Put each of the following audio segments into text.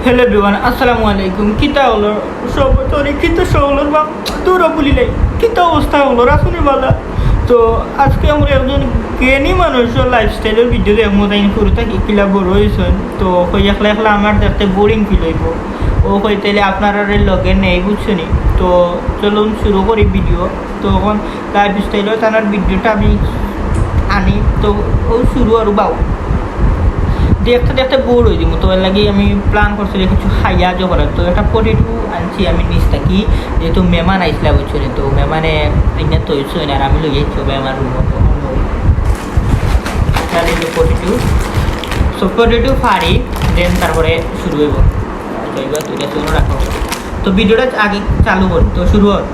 Hello everyone আসসালামু আলাইকুম কিতা হলো সব তোরে কিতা হলো বা তোরা বলিলাই কিতা অবস্থা হলো রাসুনি বালা তো আজকে আমরা একজন জ্ঞানী মানুষের লাইফস্টাইলের ভিডিও দেখবো তাই শুরু থেকে কিলা বড় হয়েছে তো কই একলা একলা আমার দেখতে বোরিং ফিল হইব ও কই তাইলে আপনারা লগে নেই বুঝছনি তো চলুন শুরু করি ভিডিও তো এখন লাইফস্টাইল তার ভিডিওটা আমি আনি তো ও শুরু আর বাউ দেখতে দেখতে বোর হয়ে যাব তো এর লাগে আমি প্ল্যান করছি কিছু খাইয়া যে করার তো একটা পটেটো আনছি আমি নিচ থাকি যেহেতু মেহমান আইসলা বুঝছো তো মেহমানে এনে তো হয়েছে আর আমি লই যাচ্ছি মেহমান পটেটো সো পটেটো ফাড়ি দেন তারপরে শুরু হইব যাইবা তুই শুরু রাখো তো ভিডিওটা আগে চালু কর তো শুরু হয়।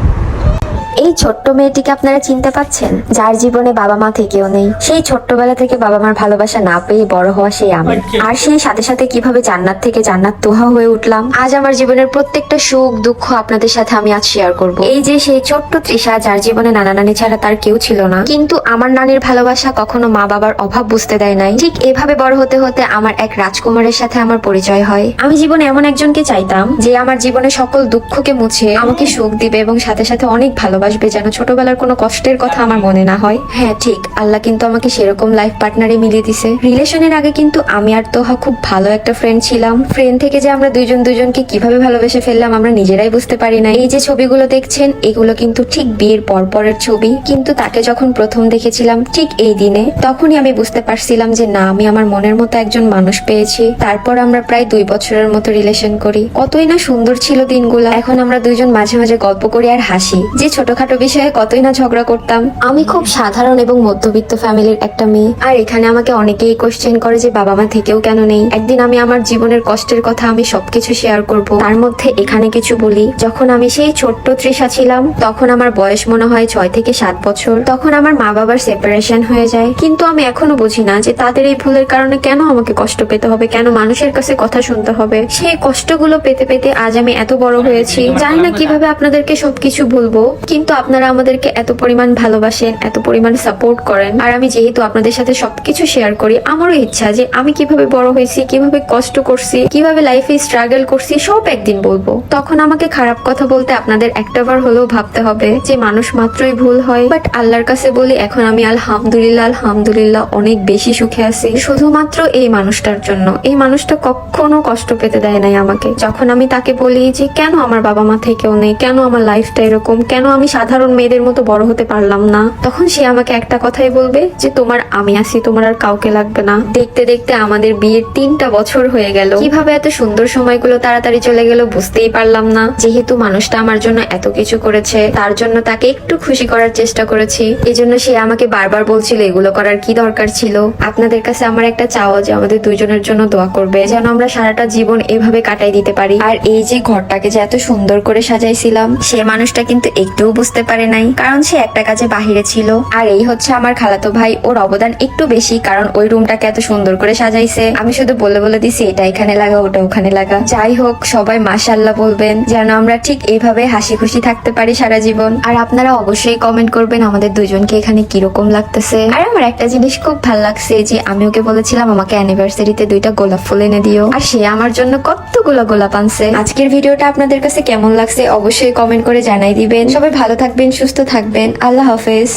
এই ছোট্ট মেয়েটিকে আপনারা চিনতে পাচ্ছেন, যার জীবনে বাবা মা থেকেও নেই। সেই ছোট্টবেলা থেকে বাবা মার ভালোবাসা না পেয়ে বড় হওয়া সেই আমি, আর সেই সাথে সাথে কিভাবে জান্নাত থেকে জান্নাত তোহা হয়ে উঠলাম। আজ আমার জীবনের প্রত্যেকটা সুখ দুঃখ আপনাদের সাথে আমি আজ শেয়ার করব। এই যে সেই ছোট্ট তৃষা, যার জীবনে নানা নানি ছাড়া তার কেউ ছিল না, কিন্তু আমার নানির ভালোবাসা কখনো মা বাবার অভাব বুঝতে দেয় নাই। ঠিক এভাবে বড় হতে হতে আমার এক রাজকুমারের সাথে আমার পরিচয় হয়। আমি জীবনে এমন একজনকে চাইতাম যে আমার জীবনে সকল দুঃখকে মুছে আমাকে সুখ দিবে এবং সাথে সাথে অনেক ভালোবাসবে, যেন ছোটবেলার কোনো কষ্টের কথা আমার মনে না হয়। হ্যাঁ ঠিক, আল্লাহ কিন্তু আমাকে সেরকম লাইফ পার্টনারে মিলিয়ে দিছে। রিলেশনের আগে কিন্তু আমি আর তোহা খুব ভালো একটা ফ্রেন্ড ছিলাম। ফ্রেন্ড থেকে যে আমরা দুজনকে কিভাবে ভালোবেসে ফেললাম আমরা নিজেরাই বুঝতে পারি না। এই যে ছবিগুলো দেখছেন এগুলো কিন্তু ঠিক বিয়ের পরের ছবি, কিন্তু তাকে যখন প্রথম দেখেছিলাম ঠিক এই দিনে, তখনই আমি বুঝতে পারছিলাম যে না, আমি আমার মনের মতো একজন মানুষ পেয়েছি। তারপর আমরা প্রায় 2 বছরের মতো রিলেশন করি। কতই না সুন্দর ছিল দিনগুলো। এখন আমরা দুইজন মাঝে মাঝে গল্প করি আর হাসি, যে ছোটখাটো বিষয়ে কতই না ঝগড়া করতাম। আমি খুব সাধারণ এবং মধ্যবিত্ত ফ্যামিলির একটা মেয়ে, আর এখানে আমাকে অনেকেই কোশ্চেন করে যে বাবা মা থেকেও কেন নেই। একদিন আমি আমার জীবনের কষ্টের কথা আমি সবকিছু শেয়ার করব। তার মধ্যে এখানে কিছু বলি। যখন আমি সেই ছোট্ট তৃষা ছিলাম তখন আমার বয়স মনে হয় 6 থেকে 7 বছর। তখন আমার মা বাবার সেপারেশন হয়ে যায়, কিন্তু আমি এখনো বুঝি না যে তাদের এই ভুলের কারণে কেন আমাকে কষ্ট পেতে হবে, কেন মানুষের কাছে কথা শুনতে হবে। সেই কষ্টগুলো পেতে পেতে আজ আমি এত বড় হয়েছি। জানি না কিভাবে আপনাদেরকে সবকিছু বলবো, কিন্তু আপনারা আমাদেরকে এত পরিমাণ ভালোবাসেন, এত পরিমাণ সাপোর্ট করেন। আর আমি যেহেতু আপনাদের সাথে সবকিছু শেয়ার করি, আমারও ইচ্ছা যে আমি কিভাবে বড় হয়েছি, কিভাবে কষ্ট করছি, কিভাবে লাইফে স্ট্রাগল করছি সব একদিন বলবো। তখন আমাকে খারাপ কথা বলতে আপনাদের একটাবার হলেও ভাবতে হবে যে মানুষ মাত্রই ভুল হয়। বাট আল্লাহর কাছে বলি এখন আমি আলহামদুলিল্লাহ অনেক বেশি সুখে আছি, শুধুমাত্র এই মানুষটার জন্য। এই মানুষটা কখনো কষ্ট পেতে দেয় নাই আমাকে। যখন আমি তাকে বলি যে কেন আমার বাবা মা থেকেও নেই, কেন আমার লাইফটা এরকম, কেন আমি সাধারণ মেয়েদের মতো বড় হতে পারলাম না, তখন সে আমাকে একটা কথাই বলবে যে তোমার আমি আছি, তোমার আর কাউকে লাগবে না। দেখতে দেখতে আমাদের বিয়ের 3টা বছর হয়ে গেল। কিভাবে এত সুন্দর সময়গুলো তাড়াতাড়ি চলে গেল বুঝতেই পারলাম না। যেহেতু মানুষটা আমার জন্য এত কিছু করেছে, তার জন্য তাকে একটু খুশি করার চেষ্টা করেছি। এজন্য সে আমাকে বারবার বলছিল এগুলো করার কি দরকার ছিল। আপনাদের কাছে আমার একটা চাওয়া যে আমাদের দুজনের জন্য দোয়া করবে, যেন আমরা সারাটা জীবন এভাবে কাটাই দিতে পারি। আর এই যে ঘরটাকে যে এত সুন্দর করে সাজাইছিলাম, সে মানুষটা কিন্তু একটুও বুঝতে পারে নাই, কারণ সে একটা কাজে বাহিরে ছিল। আর এই হচ্ছে আমার খালাতো ভাই, ওর অবদান একটু বেশি, কারণ ওই রুমটাকে এত সুন্দর করে সাজাইছে। আমি শুধু বলে দিছি এটা এখানে লাগা, ওটা ওখানে লাগা। যাই হোক, সবাই মাশাআল্লাহ বলবেন, যেন আমরা ঠিক এইভাবে হাসি খুশি থাকতে পারি সারা জীবন। আর আপনারা অবশ্যই কমেন্ট করবেন আমাদের দুজনকে এখানে কিরকম লাগতেছে। আর আমার একটা জিনিস খুব ভালো লাগছে যে আমি ওকে বলেছিলাম আমাকে অ্যানিভার্সারিতে 2টা গোলাপ ফুল এনে দিও, আর সে আমার জন্য কতগুলো গোলাপ আনছে। আজকের ভিডিওটা আপনাদের কাছে কেমন লাগছে অবশ্যই কমেন্ট করে জানাই দিবেন। সবাই ভালো থাকবেন, সুস্থ থাকবেন, আল্লাহ হাফেজ।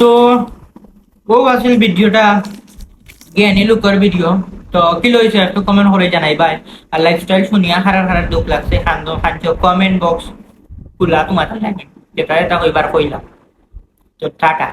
তো ও আসলে ভিডিওটা জ্ঞানী লোকের ভিডিও তো কি লইছে একটু কমেন্ট করে জানাই ভাই। আর লাইফস্টাইল শুনিয়া হারার দুঃখ লাগছে খাদ্য কমেন্ট বক্স খোলা তোমার থাকে যেটা এটা কইবার কইলাম। তো টাটা।